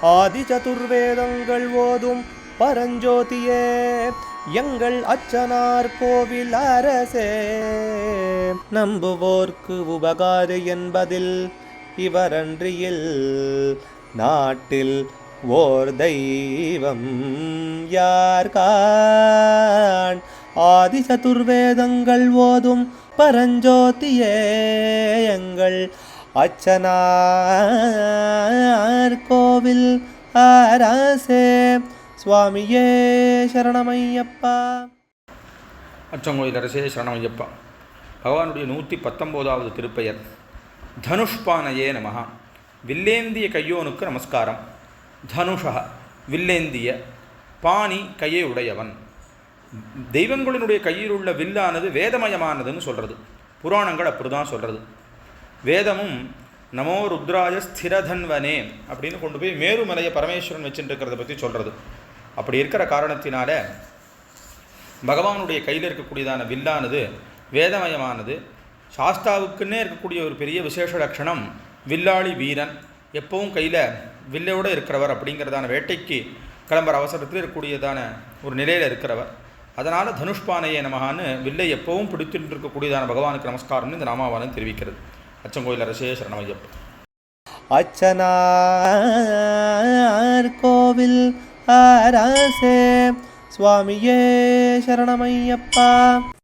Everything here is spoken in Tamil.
ஆதி சதுர்வேதங்கள் ஓதும் பரஞ்சோதியே எங்கள் அச்சனார் கோவில் அரசே. நம்புவோர்க்கு உபகாரி என்பதில் இவரன்றியில் நாட்டில் ஓர் தெய்வம் யார்கான். ஆதி சதுர்வேதங்கள் ஓதும் பரஞ்சோதியே எங்கள் அச்சனார் கோவில் அரசே. சுவாமியே சரணமையப்பா. அச்சங்கோயில் அரசே சரணமையப்பா. பகவானுடைய 119வது திருப்பெயர் தனுஷ்பானயே நமஹ. வில்லேந்திய கையோனுக்கு நமஸ்காரம். தனுஷா வில்லேந்திய, பாணி கையை உடையவன். தெய்வங்களினுடைய கையில் உள்ள வில்லானது வேதமயமானதுன்னு சொல்கிறது. புராணங்கள் அப்படி தான் சொல்கிறது. வேதமும் நமோ ருத்ராய ஸ்திரதன்வனே அப்படின்னு கொண்டு போய் மேருமலையை பரமேஸ்வரன் வச்சுட்டு இருக்கிறத பற்றி சொல்கிறது. அப்படி இருக்கிற காரணத்தினால பகவானுடைய கையில் இருக்கக்கூடியதான வில்லானது வேதமயமானது. சாஸ்தாவுக்குன்னே இருக்கக்கூடிய ஒரு பெரிய விசேஷ லட்சணம் வில்லாளி வீரன், எப்பவும் கையில் வில்லையோடு இருக்கிறவர் அப்படிங்கிறதான வேட்டைக்கு கிளம்புற அவசரத்தில் இருக்கக்கூடியதான ஒரு நிலையில் இருக்கிறவர். அதனால் தனுஷ்பானையே நமகான்னு வில்லை எப்பவும் பிடித்துட்டு இருக்கக்கூடியதான பகவானுக்கு நமஸ்காரம்னு இந்த நாமாவானு தெரிவிக்கிறது. அச்சங்கோயில் அரசே சரணமையப்பா. அச்சனார் கோவில் அரசே சுவாமியே சரணமையப்பா.